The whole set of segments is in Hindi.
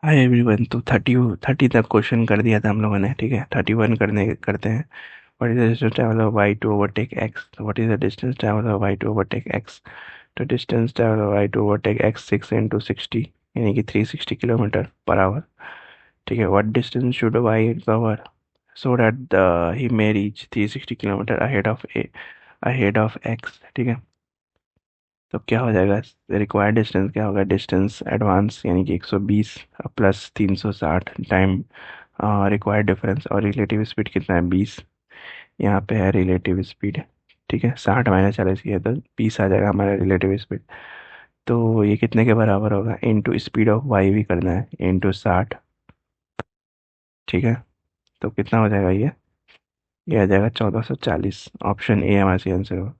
Hi everyone. तो 30 तक क्वेश्चन कर दिया था हम लोगों ने, ठीक है। करते हैं। What is the distance travel of Y to overtake X. What is the distance travel of Y to overtake X. तो distance travel of Y to overtake X 6 × 60 यानी कि 360 km/h, ठीक है। What distance should Y cover so that he may reach 360 km ahead of X, ठीक है। तो क्या हो जाएगा, रिक्वायर्ड डिस्टेंस क्या होगा, डिस्टेंस एडवांस यानी कि 120 प्लस 360 टाइम रिक्वायर्ड डिफरेंस, और रिलेटिव स्पीड कितना है 20। यहाँ पे है रिलेटिव स्पीड, ठीक है। 60 - 40 की है तो 20 आ जाएगा हमारा रिलेटिव स्पीड। तो ये कितने के बराबर होगा, इनटू स्पीड ऑफ वाई भी करना है, इनटू 60, ठीक है। तो कितना हो जाएगा ये आ जाएगा 1440। ऑप्शन ए हमारा सही आंसर होगा।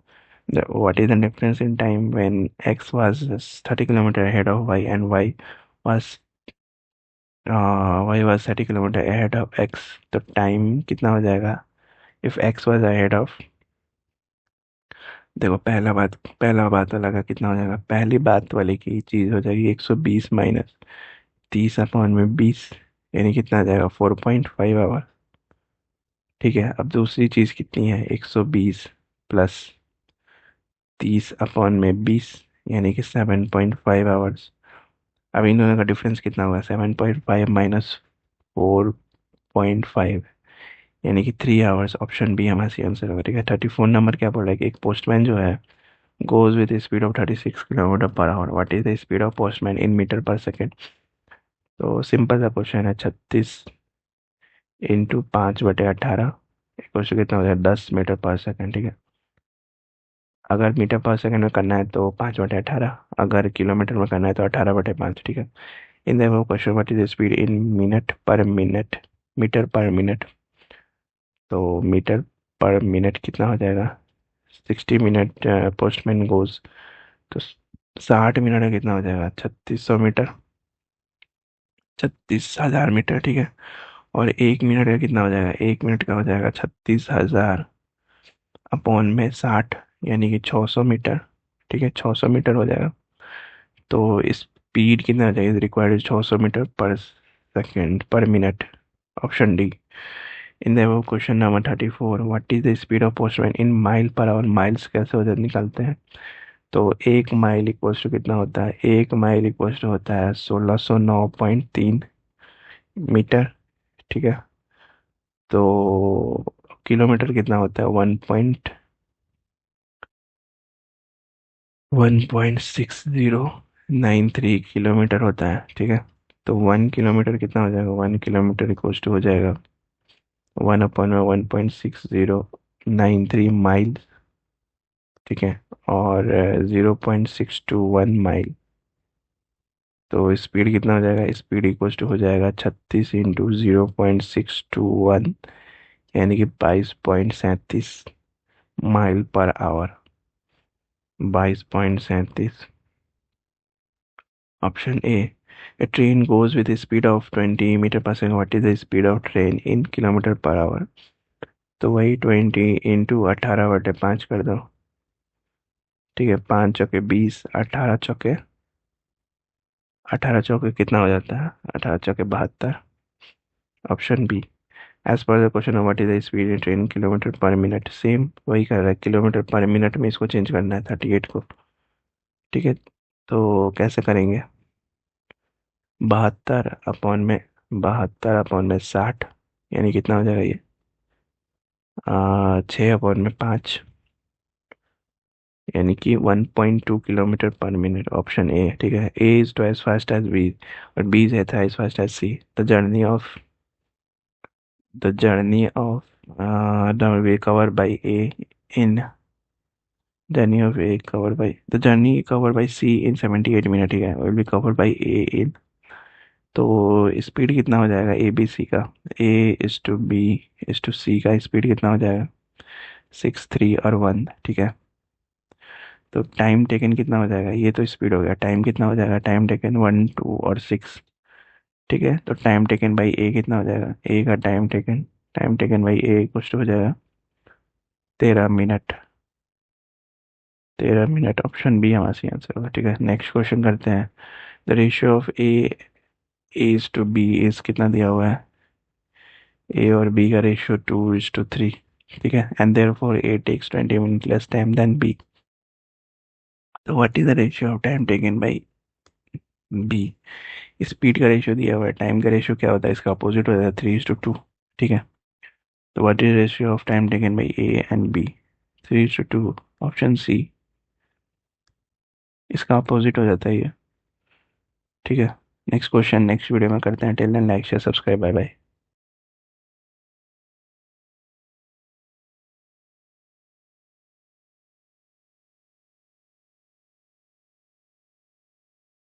What is the difference in time when x was 30 km ahead of y and was y was 30 km ahead of x। तो टाइम कितना हो जाएगा if x was ahead of, देखो पहला बात वाला का कितना हो जाएगा, पहली बात वाले की चीज हो जाएगी 120 माइनस 30/20, यानी कितना आ जाएगा 4.5 आवर, ठीक है। अब दूसरी चीज कितनी है 120 प्लस 30/20 यानी कि 7.5 आवर्स। अब इन दोनों का डिफरेंस कितना होगा, 7.5 माइनस 4.5 यानी कि 3 आवर्स। ऑप्शन बी हमारा सी आंसर होगा, ठीक है। 34 नंबर क्या बोल रहा है कि एक पोस्टमैन जो है goes with speed of 36 km/h। What is the speed of postman in metre per second. तो सिंपल सा क्वेश्चन है, 36 × 5/18 इक्वल टू कितना हो जाएगा 10 मीटर पर सेकेंड, ठीक है। अगर मीटर पर सेकेंड में करना है तो 5/18, अगर किलोमीटर में करना है तो 18/5, ठीक है। In the above question, what is the speed in minute per minute, metre per minute. तो मीटर पर मिनट कितना हो जाएगा, 60 मिनट पोस्टमैन गोज, तो 60 मिनट में कितना हो जाएगा 3600 मीटर, 36,000 मीटर, ठीक है। और 1 मिनट का कितना हो जाएगा, 1 मिनट का हो जाएगा 36,000 अपॉन में 60 यानी कि 600 मीटर, ठीक है। 600 मीटर हो जाएगा। तो स्पीड कितना हो जाएगी रिक्वायर्ड 600 मीटर पर सेकेंड पर minute. Option D. In the question number 34, what is the speed of postman in mile per our. Miles कैसे हो जाते निकालते हैं। तो 1 माइल इक्वल्स टू कितना होता है, 1 माइल इक्वल्स टू होता है 1609.3 मीटर, ठीक है। तो किलोमीटर कितना होता है 1.609 किलोमीटर होता है, ठीक है। तो 1 किलोमीटर कितना हो जाएगा, 1 किलोमीटर इक्वल्स टू हो जाएगा 1/1.6093 माइल, ठीक है। और 0.621 माइल। तो स्पीड कितना हो जाएगा, स्पीड इक्वल्स टू हो जाएगा 36 × 0.621 यानी कि 22.37 mile per hour, 22.37। Option A. A train goes with a speed of 20 metre per second. What is the speed of train in kilometre per hour. तो वही 20 इंटू 18/5 कर दो, ठीक है। 5 × 20, 18 चौके कितना हो जाता है, 18 × 72। Option B. As per the question what is the speed in train kilometre per minute, same वही कर रहा है, किलोमीटर पर मिनट में इसको चेंज करना है 38 को, ठीक है। तो कैसे करेंगे, 72/60 यानी कितना हो जाएगा ये 6/5 यानी कि 1.2 km/min। ऑप्शन ए, ठीक है। A is two as fast as B और B is as fast as C. The journey of will be covered by A in the journey covered by C in 78 minutes, ठीक है। will be covered by A in, तो स्पीड कितना हो जाएगा ए बी सी का, ए इज टू सी का स्पीड कितना हो जाएगा 6, 3 और 1, ठीक है। तो टाइम टेकन कितना हो जाएगा, ये तो स्पीड हो गया, टाइम कितना हो जाएगा, टाइम टेकन 1, 2 और 6, ठीक है। तो टाइम टेकन बाई ए कितना हो जाएगा, ए का टाइम टेकन बाई ए कुछ तो हो जाएगा 13 मिनट। 13 मिनट। ऑप्शन बी हमारा सही आंसर होगा, ठीक है। नेक्स्ट क्वेश्चन करते हैं। The ratio of A A is to B is कितना दिया हुआ है, ए और बी का रेशियो 2:3, ठीक है, and therefore A takes 20 minute less time than B. तो what is the ratio of time taken by B. Speed का रेशियो दिया हुआ है, टाइम का रेशियो क्या होता है, इसका अपोजिट हो जाता है 3:2, ठीक है। तो what is ratio of time taken by A and B, 3:2, option C, इसका अपोजिट हो जाता है ये, ठीक है। नेक्स्ट क्वेश्चन नेक्स्ट वीडियो में करते हैं। Till then like share subscribe, bye bye.